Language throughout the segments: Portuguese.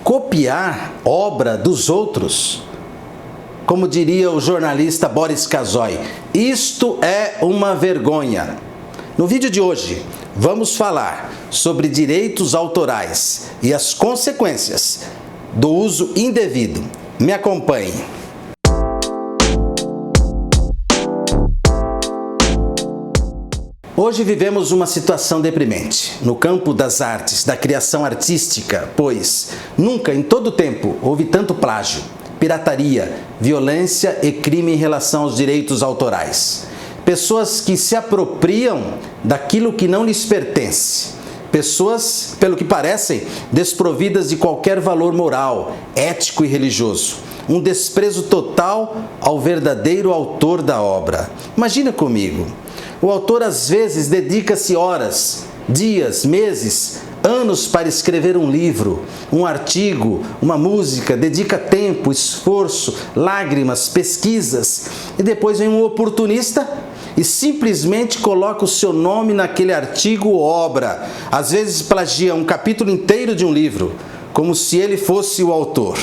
copiar obra dos outros. Como diria o jornalista Boris Casoy, isto é uma vergonha. No vídeo de hoje, vamos falar sobre direitos autorais e as consequências do uso indevido. Me acompanhe. Hoje vivemos uma situação deprimente no campo das artes, da criação artística, pois nunca em todo o tempo houve tanto plágio, pirataria, violência e crime em relação aos direitos autorais. Pessoas que se apropriam daquilo que não lhes pertence. Pessoas, pelo que parecem, desprovidas de qualquer valor moral, ético e religioso. Um desprezo total ao verdadeiro autor da obra. Imagina comigo. O autor às vezes dedica-se horas, dias, meses, anos para escrever um livro, um artigo, uma música, dedica tempo, esforço, lágrimas, pesquisas, e depois vem um oportunista e simplesmente coloca o seu nome naquele artigo ou obra. Às vezes plagia um capítulo inteiro de um livro, como se ele fosse o autor.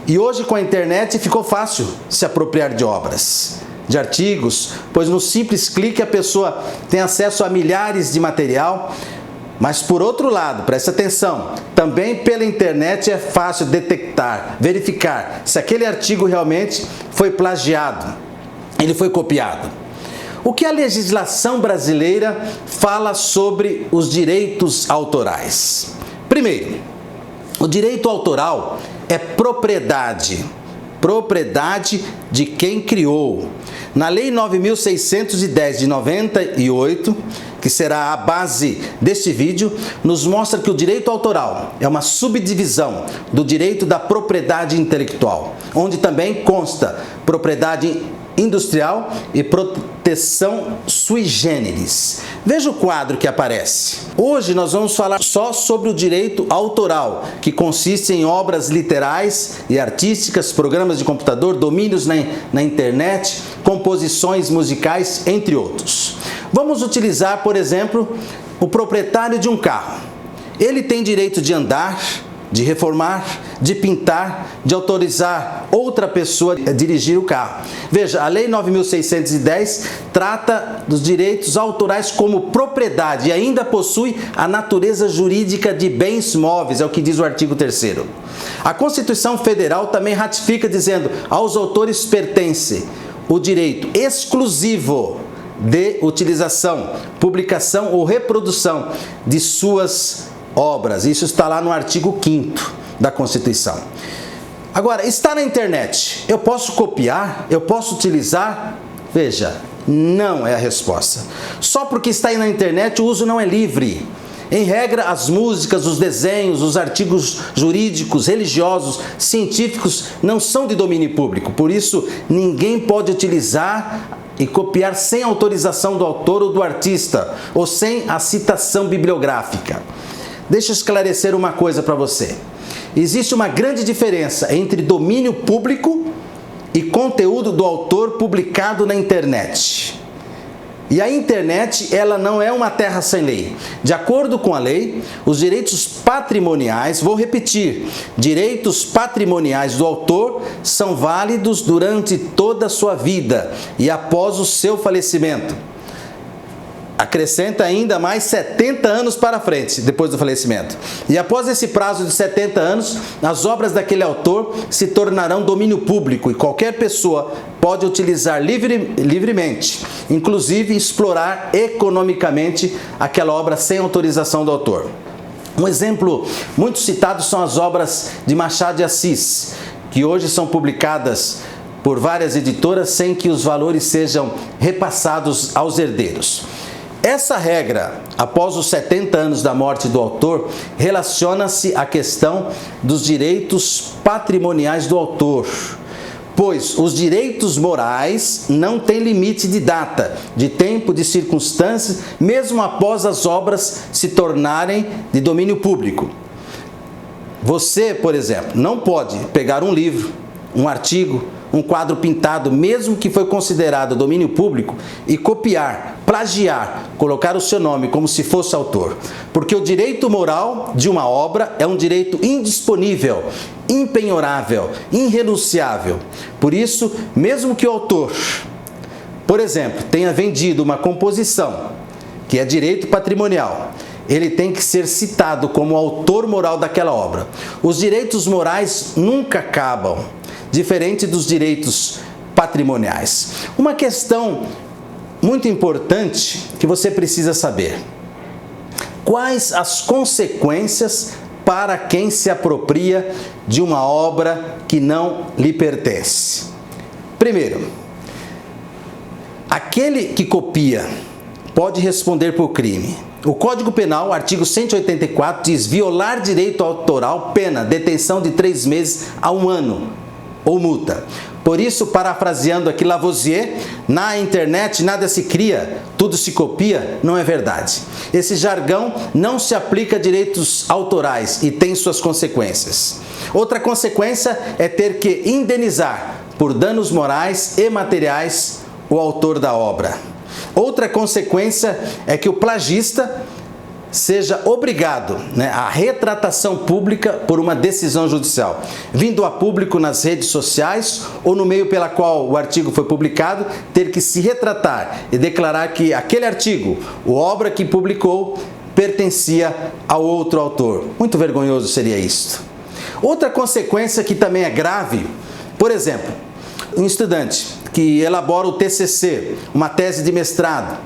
E hoje com a internet ficou fácil se apropriar de obras, de artigos, pois no simples clique a pessoa tem acesso a milhares de material. Mas por outro lado, preste atenção, também pela internet é fácil detectar, verificar se aquele artigo realmente foi plagiado, ele foi copiado. O que a legislação brasileira fala sobre os direitos autorais? Primeiro, o direito autoral é propriedade de quem criou. Na Lei 9.610 de 98, que será a base deste vídeo, nos mostra que o direito autoral é uma subdivisão do direito da propriedade intelectual, onde também consta propriedade industrial e proteção sui generis. Veja o quadro que aparece. Hoje nós vamos falar só sobre o direito autoral, que consiste em obras literais e artísticas, programas de computador, domínios na internet, composições musicais, entre outros. Vamos utilizar, por exemplo, o proprietário de um carro. Ele tem direito de andar, de reformar, de pintar, de autorizar outra pessoa a dirigir o carro. Veja, a Lei 9.610 trata dos direitos autorais como propriedade e ainda possui a natureza jurídica de bens móveis, é o que diz o artigo 3º. A Constituição Federal também ratifica dizendo: aos autores pertence o direito exclusivo de utilização, publicação ou reprodução de suas obras. Isso está lá no artigo 5º da Constituição. Agora, está na internet. Eu posso copiar? Eu posso utilizar? Veja, não é a resposta. Só porque está aí na internet, o uso não é livre. Em regra, as músicas, os desenhos, os artigos jurídicos, religiosos, científicos não são de domínio público. Por isso, ninguém pode utilizar e copiar sem autorização do autor ou do artista, ou sem a citação bibliográfica. Deixa eu esclarecer uma coisa para você. Existe uma grande diferença entre domínio público e conteúdo do autor publicado na internet. E a internet, ela não é uma terra sem lei. De acordo com a lei, os direitos patrimoniais, vou repetir, direitos patrimoniais do autor são válidos durante toda a sua vida e após o seu falecimento. Acrescenta ainda mais 70 anos para frente, depois do falecimento. E após esse prazo de 70 anos, as obras daquele autor se tornarão domínio público e qualquer pessoa pode utilizar livremente, inclusive explorar economicamente aquela obra sem autorização do autor. Um exemplo muito citado são as obras de Machado de Assis, que hoje são publicadas por várias editoras sem que os valores sejam repassados aos herdeiros. Essa regra, após os 70 anos da morte do autor, relaciona-se à questão dos direitos patrimoniais do autor, pois os direitos morais não têm limite de data, de tempo, de circunstâncias, mesmo após as obras se tornarem de domínio público. Você, por exemplo, não pode pegar um livro, um artigo, um quadro pintado, mesmo que foi considerado domínio público, e copiar, plagiar, colocar o seu nome como se fosse autor. Porque o direito moral de uma obra é um direito indisponível, impenhorável, irrenunciável. Por isso, mesmo que o autor, por exemplo, tenha vendido uma composição, que é direito patrimonial, ele tem que ser citado como autor moral daquela obra. Os direitos morais nunca acabam, diferente dos direitos patrimoniais. Uma questão muito importante que você precisa saber: quais as consequências para quem se apropria de uma obra que não lhe pertence? Primeiro, aquele que copia pode responder por crime. O Código Penal, artigo 184, diz: violar direito autoral, pena, detenção de 3 meses a 1 ano ou multa. Por isso, parafraseando aqui Lavoisier, na internet nada se cria, tudo se copia, não é verdade. Esse jargão não se aplica a direitos autorais e tem suas consequências. Outra consequência é ter que indenizar por danos morais e materiais o autor da obra. Outra consequência é que o plagista seja obrigado à retratação pública por uma decisão judicial, vindo a público nas redes sociais ou no meio pela qual o artigo foi publicado, ter que se retratar e declarar que aquele artigo, a obra que publicou, pertencia ao outro autor. Muito vergonhoso seria isto. Outra consequência que também é grave, por exemplo, um estudante que elabora o TCC, uma tese de mestrado,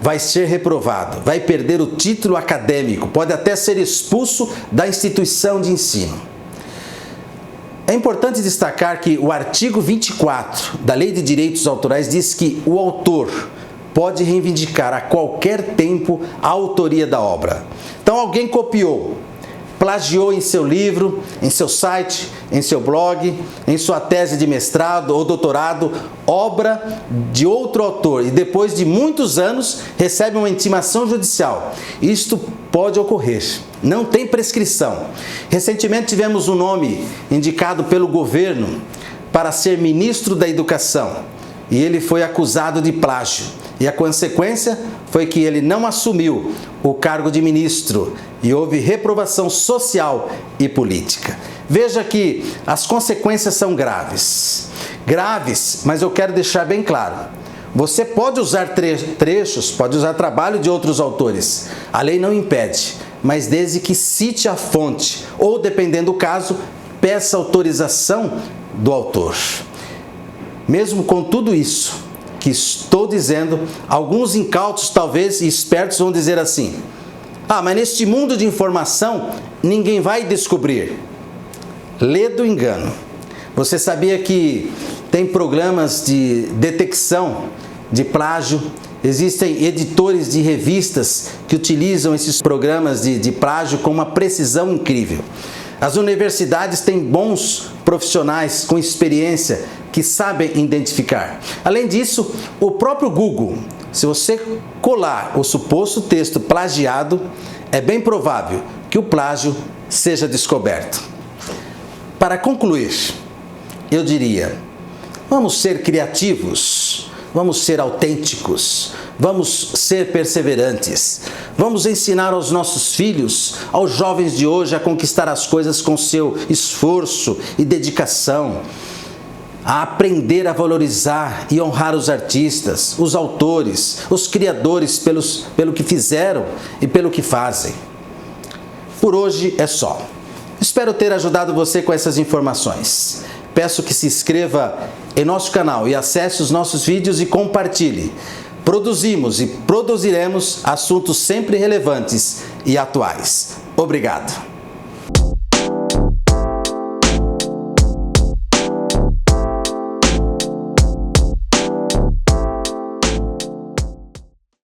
vai ser reprovado, vai perder o título acadêmico, pode até ser expulso da instituição de ensino. É importante destacar que o artigo 24 da Lei de Direitos Autorais diz que o autor pode reivindicar a qualquer tempo a autoria da obra. Então, alguém copiou, plagiou em seu livro, em seu site, em seu blog, em sua tese de mestrado ou doutorado, obra de outro autor, e depois de muitos anos recebe uma intimação judicial. Isto pode ocorrer, não tem prescrição. Recentemente tivemos um nome indicado pelo governo para ser ministro da Educação, e ele foi acusado de plágio. E a consequência foi que ele não assumiu o cargo de ministro e houve reprovação social e política. Veja que as consequências são graves. Graves, mas eu quero deixar bem claro. Você pode usar trechos, pode usar trabalho de outros autores. A lei não impede, mas desde que cite a fonte ou, dependendo do caso, peça autorização do autor. Mesmo com tudo isso que estou dizendo, alguns incautos talvez e espertos vão dizer assim: mas neste mundo de informação ninguém vai descobrir. Lê do engano. Você sabia que tem programas de detecção de plágio? Existem editores de revistas que utilizam esses programas de plágio com uma precisão incrível. As universidades têm bons profissionais com experiência que sabem identificar. Além disso, o próprio Google, se você colar o suposto texto plagiado, é bem provável que o plágio seja descoberto. Para concluir, eu diria: vamos ser criativos, vamos ser autênticos, vamos ser perseverantes, vamos ensinar aos nossos filhos, aos jovens de hoje, a conquistar as coisas com seu esforço e dedicação, a aprender a valorizar e honrar os artistas, os autores, os criadores pelo que fizeram e pelo que fazem. Por hoje é só. Espero ter ajudado você com essas informações. Peço que se inscreva em nosso canal e acesse os nossos vídeos e compartilhe. Produzimos e produziremos assuntos sempre relevantes e atuais. Obrigado.